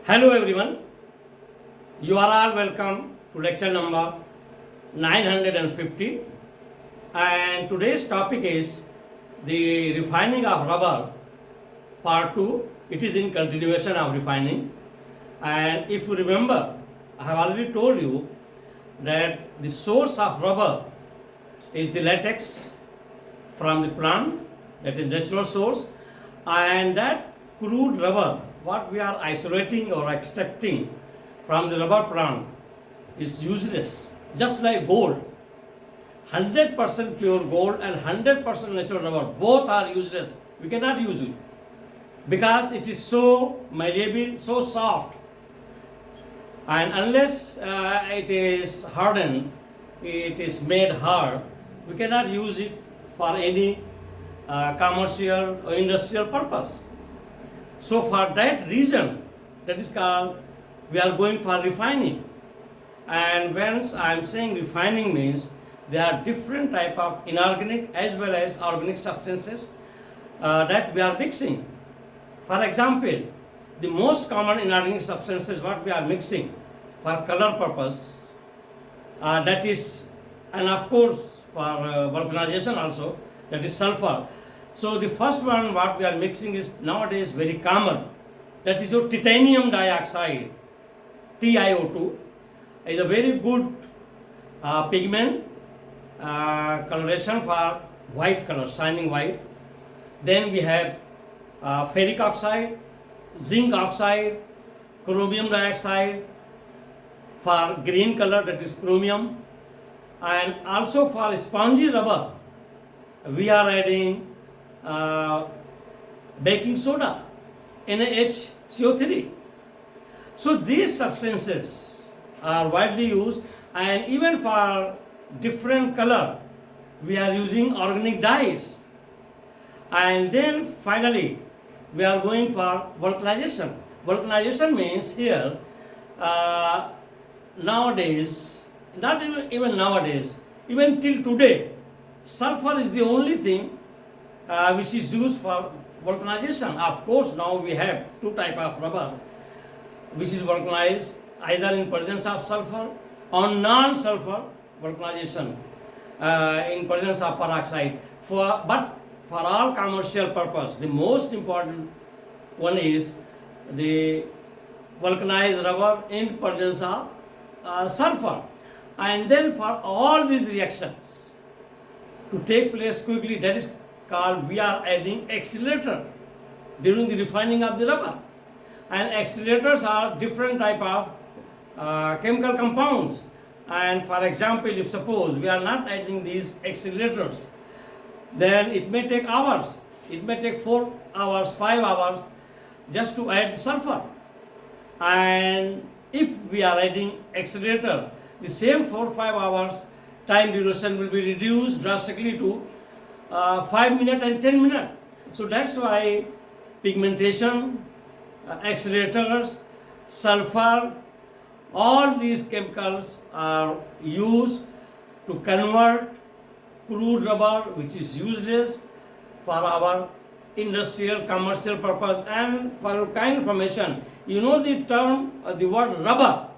Hello everyone, you are all welcome to lecture number 950, and today's topic is the refining of rubber part 2. It is in continuation of refining, and if you remember, I have already told you that the source of rubber is the latex from the plant, that is natural source, and that crude rubber what we are isolating or extracting from the rubber plant is useless, just like gold. 100% pure gold and 100% natural rubber, both are useless. We cannot use it because it is so malleable, so soft, and unless it is hardened, it is made hard, we cannot use it for any commercial or industrial purpose. So for that reason, that is called, we are going for refining. And when I am saying refining means there are different type of inorganic as well as organic substances that we are mixing. For example, the most common inorganic substances what we are mixing for color purpose, that is, and of course for vulcanization also, that is sulphur. So the first one what we are mixing is nowadays very common, that is your titanium dioxide, TiO2, is a very good pigment coloration for white color, shining white. Then we have ferric oxide, zinc oxide, chromium dioxide for green color, that is chromium, and also for spongy rubber we are adding baking soda, NaHCO3. So these substances are widely used, and even for different color we are using organic dyes. And then finally we are going for vulcanization. Vulcanization means here nowadays, not even nowadays, even till today, sulphur is the only thing which is used for vulcanization. Of course, now we have two type of rubber which is vulcanized either in presence of sulphur or non-sulphur vulcanization in presence of peroxide. But for all commercial purpose, the most important one is the vulcanized rubber in presence of sulphur. And then for all these reactions to take place quickly, that is called, we are adding accelerator during the refining of the rubber. And accelerators are different type of chemical compounds. And for example, if suppose we are not adding these accelerators, then it may take hours. It may take 4 hours, 5 hours just to add sulfur. And if we are adding accelerator, the same 4-5 hours time duration will be reduced drastically to 5 minutes and 10 minutes. So that's why pigmentation, accelerators, sulfur, all these chemicals are used to convert crude rubber, which is useless, for our industrial commercial purpose. And for your kind information, you know the term, the word rubber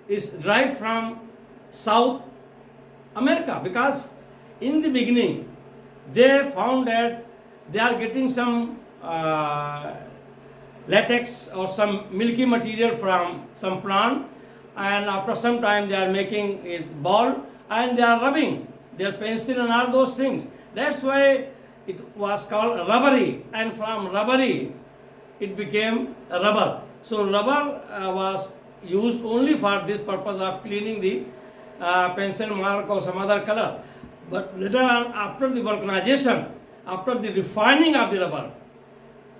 is derived from South America, because in the beginning they found that they are getting some latex or some milky material from some plant, and after some time they are making it ball and they are rubbing their pencil and all those things. That's why it was called rubbery, and from rubbery it became rubber. So rubber was used only for this purpose of cleaning the pencil mark or some other color. But later on, after the vulcanization, after the refining of the rubber,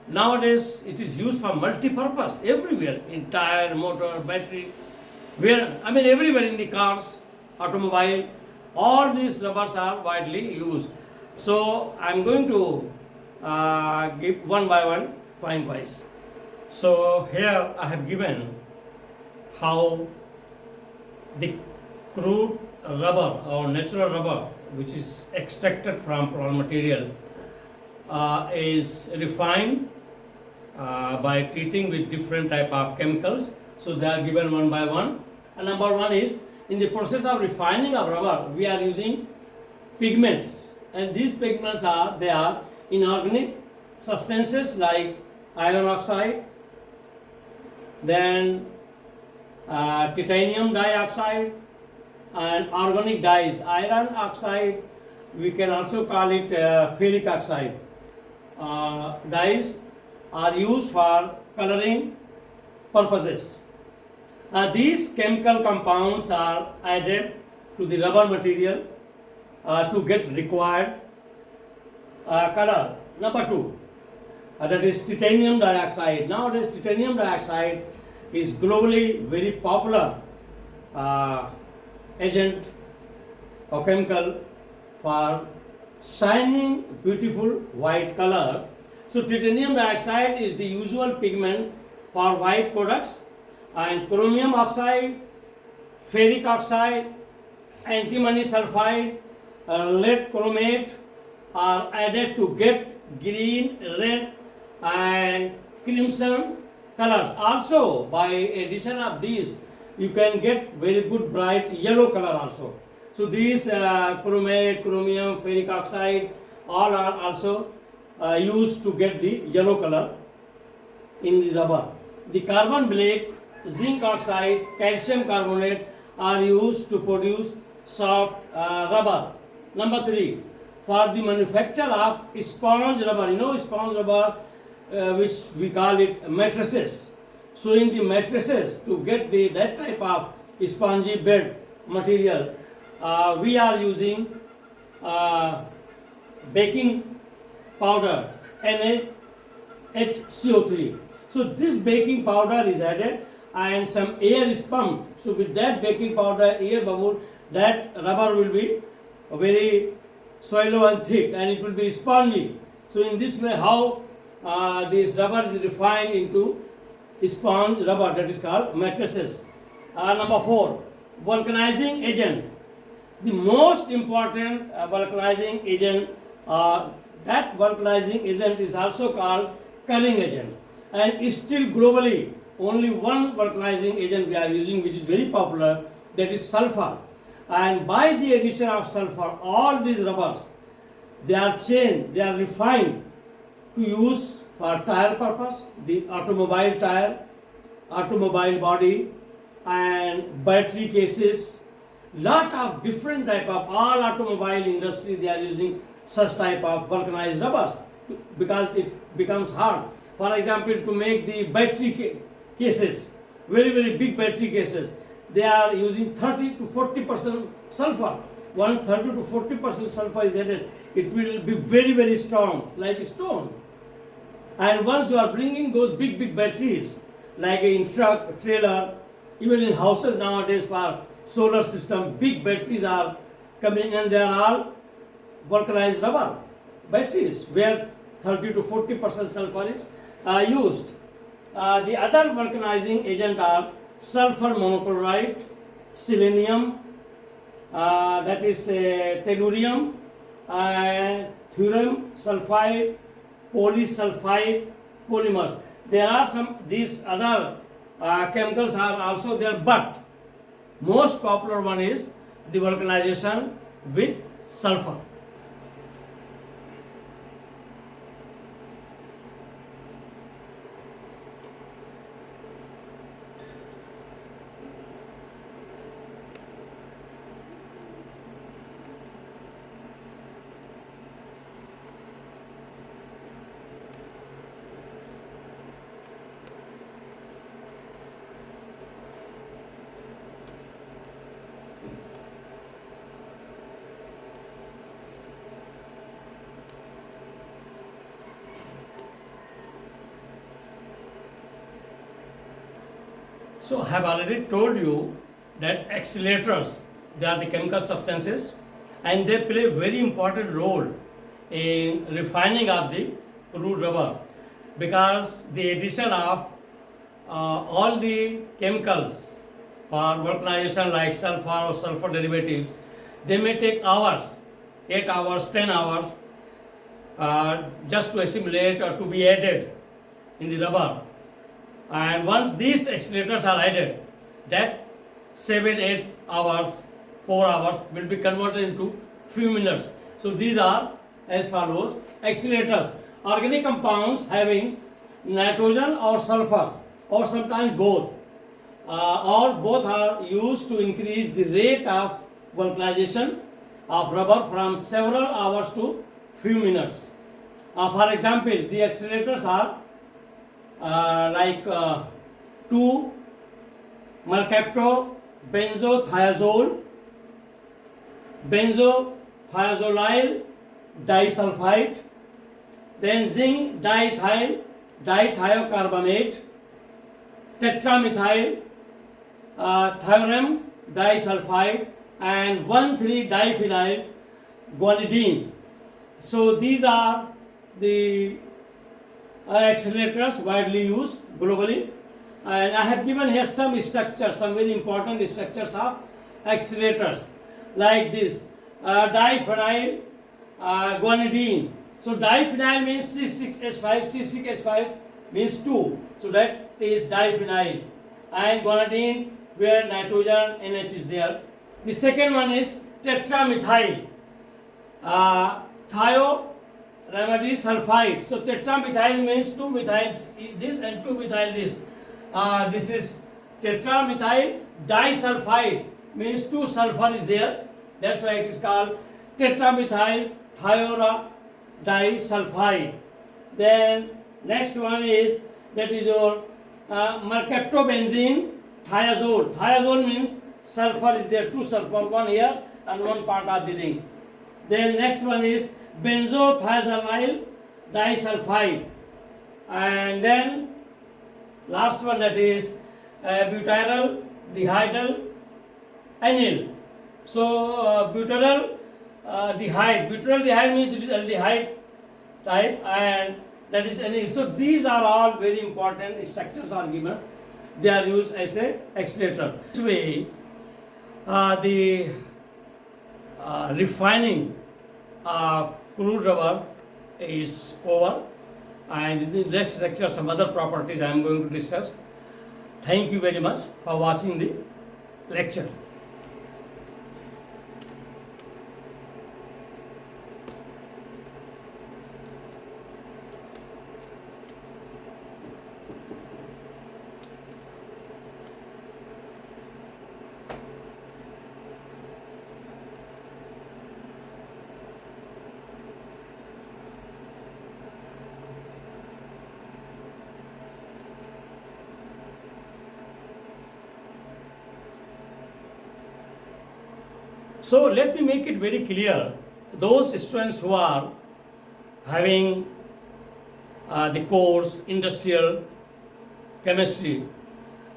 nowadays it is used for multi-purpose everywhere, in tire, motor, battery, everywhere in the cars, automobile, all these rubbers are widely used. So I am going to give one by one, point wise. So here I have given how the crude rubber or natural rubber, which is extracted from raw material, is refined by treating with different type of chemicals. So they are given one by one. And number one is, in the process of refining of rubber, we are using pigments, and these pigments are inorganic substances like iron oxide, then titanium dioxide, and organic dyes. Iron oxide, we can also call it ferric oxide. Dyes are used for coloring purposes. These chemical compounds are added to the rubber material to get required color. Number two, that is titanium dioxide. Nowadays, titanium dioxide is globally very popular agent or chemical for shining beautiful white color. So titanium dioxide is the usual pigment for white products, and chromium oxide, ferric oxide, antimony sulfide, lead chromate are added to get green, red and crimson colors. Also, by addition of these, you can get very good bright yellow color also. So these chromate, chromium, ferric oxide, all are also used to get the yellow color in the rubber. The carbon black, zinc oxide, calcium carbonate are used to produce soft rubber. Number three, for the manufacture of sponge rubber, sponge rubber which we call it mattresses. So in the mattresses, to get that type of spongy bed material, we are using baking powder, NaHCO3. So this baking powder is added and some air is pumped. So with that baking powder, air bubble, that rubber will be very swallow and thick and it will be spongy. So in this way, how this rubber is refined into sponge rubber, that is called mattresses. Number four, vulcanizing agent. The most important vulcanizing agent, that vulcanizing agent is also called curring agent, and still globally only one vulcanizing agent we are using, which is very popular, that is sulphur. And by the addition of sulphur, all these rubbers, they are changed, they are refined to use for tire purpose, the automobile tire, automobile body and battery cases. Lot of different type of, all automobile industry they are using such type of vulcanized rubbers because it becomes hard. For example, to make the battery cases, very very big battery cases, they are using 30 to 40% sulfur. Once 30 to 40% sulfur is added, it will be very very strong like stone. And once you are bringing those big batteries, like in truck, trailer, even in houses nowadays for solar system, big batteries are coming and they are all vulcanized rubber batteries where 30 to 40% sulfur is used. The other vulcanizing agent are sulfur monochloride, selenium, that is tellurium, thorium sulfide, polysulfide polymers. There are some, these other chemicals are also there, but most popular one is the vulcanization with sulfur. So I have already told you that accelerators, they are the chemical substances and they play a very important role in refining of the crude rubber, because the addition of all the chemicals for vulcanization like sulfur or sulfur derivatives, they may take hours, 8 hours, 10 hours just to assimilate or to be added in the rubber. And once these accelerators are added, that 7-8 hours, 4 hours will be converted into few minutes. So these are as follows: accelerators, organic compounds having nitrogen or sulphur, or sometimes both, or both are used to increase the rate of vulcanization of rubber from several hours to few minutes. For example, the accelerators are like 2-mercapto benzothiazole, benzothiazolyl disulfide, then zinc dithiocarbamate, tetramethyl thiorem disulfide, and 1,3-diphenyl guanidine. So these are the accelerators widely used globally, and I have given here some structures, some very important structures of accelerators, like this diphenyl guanidine. So diphenyl means C6H5, C6H5 means 2, so that is diphenyl, and guanidine where nitrogen NH is there. The second one is tetramethyl thioramidine sulfide. So tetramethyl means 2 methyls this and 2 methyl this. This is tetramethyl disulfide, means 2 sulfur is there. That's why it is called tetramethyl disulfide. Then next one is, that is your mercaptobenzene thiazole. Thiazole means sulfur is there, 2 sulfur, one here and one part of the ring. Then next one is benzothiazolyl disulfide, and then last one, that is butyryl dihydyl anyl. So butyryl dihyd means it is aldehyde type, and that is anyl. So these are all very important structures are given. They are used as a accelerator. This way, the refining of crude rubber is over, and in the next lecture some other properties I am going to discuss. Thank you very much for watching the lecture. So let me make it very clear, those students who are having the course industrial chemistry,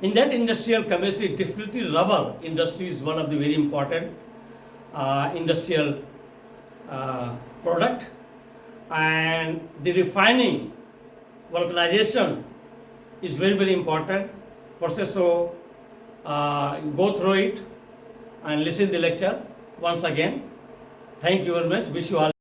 in that industrial chemistry, definitely rubber industry is one of the very important industrial product, and the refining, vulcanization is very, very important process. So go through it and listen the lecture once again. Thank you very much. Wish you all